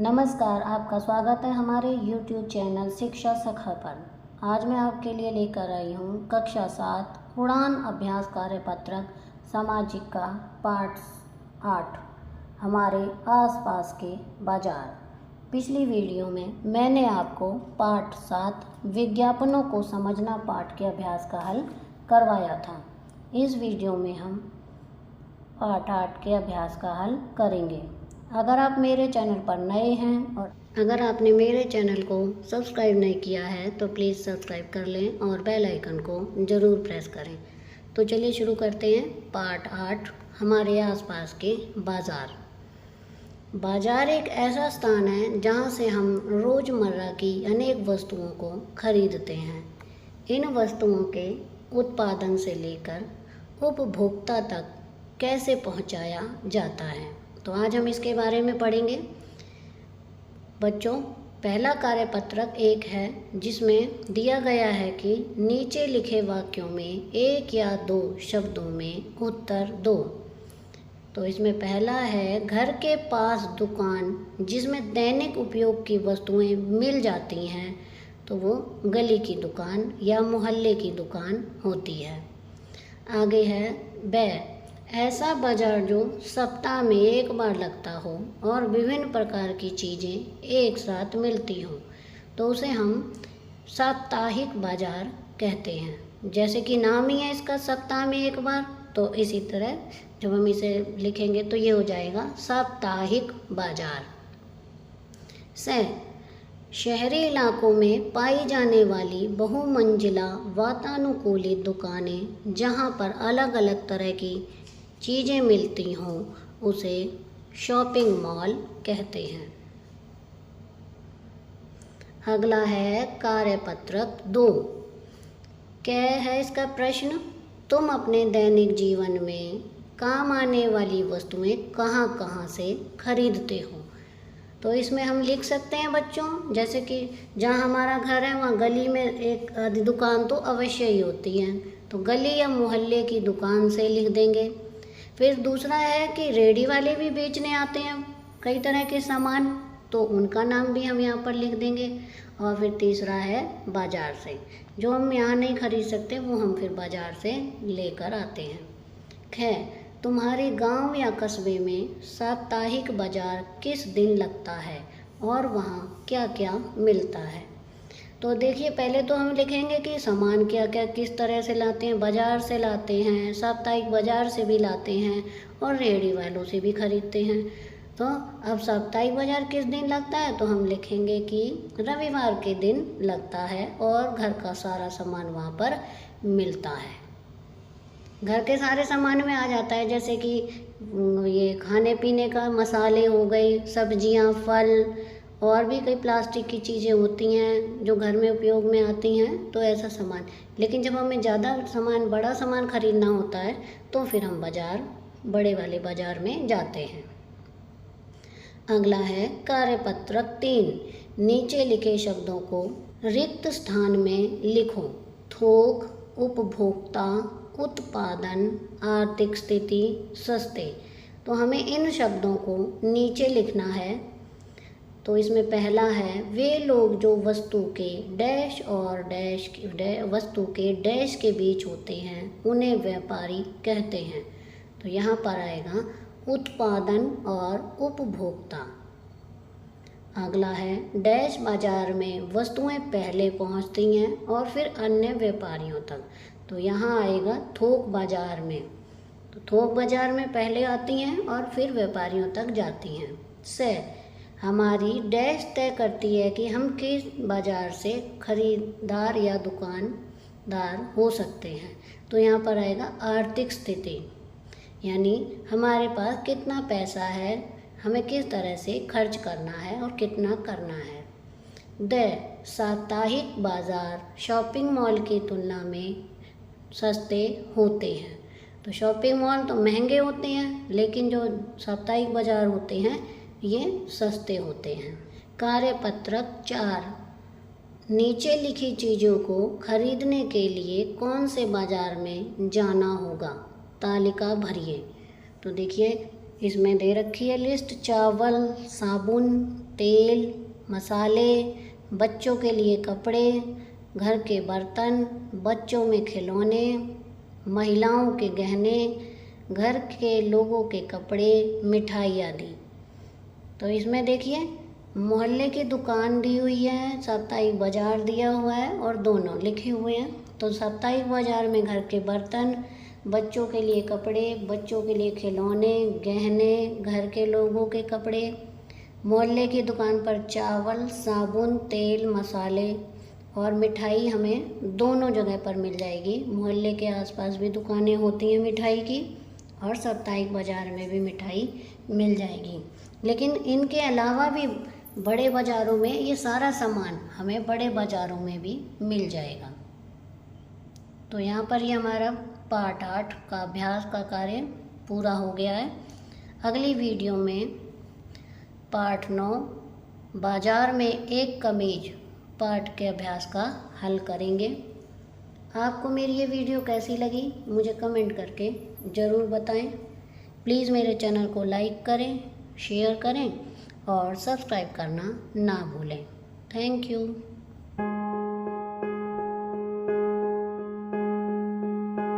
नमस्कार, आपका स्वागत है हमारे YouTube चैनल शिक्षा सखा पर। आज मैं आपके लिए लेकर आई हूँ कक्षा 7 उड़ान अभ्यास कार्यपत्रक सामाजिक का पाठ 8 हमारे आसपास के बाजार। पिछली वीडियो में मैंने आपको पाठ 7 विज्ञापनों को समझना पाठ के अभ्यास का हल करवाया था। इस वीडियो में हम पाठ 8 के अभ्यास का हल करेंगे। अगर आप मेरे चैनल पर नए हैं और अगर आपने मेरे चैनल को सब्सक्राइब नहीं किया है तो प्लीज़ सब्सक्राइब कर लें और बेल आइकन को ज़रूर प्रेस करें। तो चलिए शुरू करते हैं पाठ 8 हमारे आसपास के बाज़ार। बाज़ार एक ऐसा स्थान है जहां से हम रोज़मर्रा की अनेक वस्तुओं को खरीदते हैं। इन वस्तुओं के उत्पादन से लेकर उपभोक्ता तक कैसे पहुंचाया जाता है, तो आज हम इसके बारे में पढ़ेंगे। बच्चों, पहला कार्यपत्रक एक है जिसमें दिया गया है कि नीचे लिखे वाक्यों में एक या दो शब्दों में उत्तर दो। तो इसमें पहला है घर के पास दुकान जिसमें दैनिक उपयोग की वस्तुएं मिल जाती हैं, तो वो गली की दुकान या मोहल्ले की दुकान होती है। आगे है ब ऐसा बाजार जो सप्ताह में एक बार लगता हो और विभिन्न प्रकार की चीज़ें एक साथ मिलती हों, तो उसे हम साप्ताहिक बाजार कहते हैं। जैसे कि नाम ही है इसका सप्ताह में एक बार, तो इसी तरह जब हम इसे लिखेंगे तो ये हो जाएगा साप्ताहिक बाजार। शहरी इलाकों में पाई जाने वाली बहुमंजिला वातानुकूलित दुकानें जहां पर अलग अलग तरह की चीज़ें मिलती हों, उसे शॉपिंग मॉल कहते हैं। अगला है कार्यपत्रक 2। क्या है इसका प्रश्न? तुम अपने दैनिक जीवन में काम आने वाली वस्तुएं कहाँ कहाँ से खरीदते हो? तो इसमें हम लिख सकते हैं बच्चों, जैसे कि जहाँ हमारा घर है वहाँ गली में एक आधी दुकान तो अवश्य ही होती है, तो गली या मोहल्ले की दुकान से लिख देंगे। फिर दूसरा है कि रेडी वाले भी बेचने आते हैं कई तरह के सामान, तो उनका नाम भी हम यहाँ पर लिख देंगे। और फिर तीसरा है बाज़ार से, जो हम यहाँ नहीं खरीद सकते वो हम फिर बाज़ार से लेकर आते हैं। तुम्हारे गांव या कस्बे में साप्ताहिक बाज़ार किस दिन लगता है और वहाँ क्या क्या मिलता है? तो देखिए, पहले तो हम लिखेंगे कि सामान क्या क्या किस तरह से लाते हैं। बाज़ार से लाते हैं, साप्ताहिक बाज़ार से भी लाते हैं और रेहड़ी वालों से भी खरीदते हैं। तो अब साप्ताहिक बाज़ार किस दिन लगता है, तो हम लिखेंगे कि रविवार के दिन लगता है और घर का सारा सामान वहाँ पर मिलता है। घर के सारे सामान में आ जाता है, जैसे कि ये खाने पीने का मसाले हो गए, सब्जियां, फल और भी कई प्लास्टिक की चीज़ें होती हैं जो घर में उपयोग में आती हैं, तो ऐसा सामान। लेकिन जब हमें ज़्यादा सामान, बड़ा सामान खरीदना होता है तो फिर हम बाज़ार, बड़े वाले बाज़ार में जाते हैं। अगला है कार्यपत्रक 3। नीचे लिखे शब्दों को रिक्त स्थान में लिखो। थोक, उपभोक्ता, उत्पादन, आर्थिक स्थिति, सस्ते। तो हमें इन शब्दों को नीचे लिखना है। तो इसमें पहला है वे लोग जो वस्तु के डैश और वस्तु के डैश के बीच होते हैं उन्हें व्यापारी कहते हैं। तो यहाँ पर आएगा उत्पादन और उपभोक्ता। अगला है डैश बाजार में वस्तुएं पहले पहुँचती हैं और फिर अन्य व्यापारियों तक। तो यहाँ आएगा थोक बाजार में। तो थोक बाजार में पहले आती हैं और फिर व्यापारियों तक जाती हैं। हमारी डैश तय करती है कि हम किस बाजार से खरीदार या दुकानदार हो सकते हैं। तो यहाँ पर आएगा आर्थिक स्थिति, यानी हमारे पास कितना पैसा है, हमें किस तरह से खर्च करना है और कितना करना है। साप्ताहिक बाजार शॉपिंग मॉल की तुलना में सस्ते होते हैं। तो शॉपिंग मॉल तो महंगे होते हैं, लेकिन जो साप्ताहिक बाजार होते हैं ये सस्ते होते हैं। कार्यपत्रक 4। नीचे लिखी चीज़ों को खरीदने के लिए कौन से बाजार में जाना होगा? तालिका भरिए। तो देखिए, इसमें दे रखी है लिस्ट: चावल, साबुन, तेल, मसाले, बच्चों के लिए कपड़े, घर के बर्तन, बच्चों में खिलौने, महिलाओं के गहने, घर के लोगों के कपड़े, मिठाई आदि। तो इसमें देखिए मोहल्ले की दुकान दी हुई है, साप्ताहिक बाजार दिया हुआ है और दोनों लिखे हुए हैं। तो साप्ताहिक बाजार में घर के बर्तन, बच्चों के लिए कपड़े, बच्चों के लिए खिलौने, गहने, घर के लोगों के कपड़े। मोहल्ले की दुकान पर चावल, साबुन, तेल, मसाले और मिठाई हमें दोनों जगह पर मिल जाएगी। मोहल्ले के आसपास भी दुकानें होती हैं मिठाई की और साप्ताहिक बाज़ार में भी मिठाई मिल जाएगी। लेकिन इनके अलावा भी बड़े बाज़ारों में ये सारा सामान हमें बड़े बाज़ारों में भी मिल जाएगा। तो यहाँ पर ये हमारा पार्ट 8 का अभ्यास का कार्य पूरा हो गया है। अगली वीडियो में पार्ट 9 बाज़ार में एक कमीज पाठ के अभ्यास का हल करेंगे। आपको मेरी ये वीडियो कैसी लगी मुझे कमेंट करके ज़रूर बताएं। प्लीज़ मेरे चैनल को लाइक करें, शेयर करें और सब्सक्राइब करना ना भूलें। Thank you.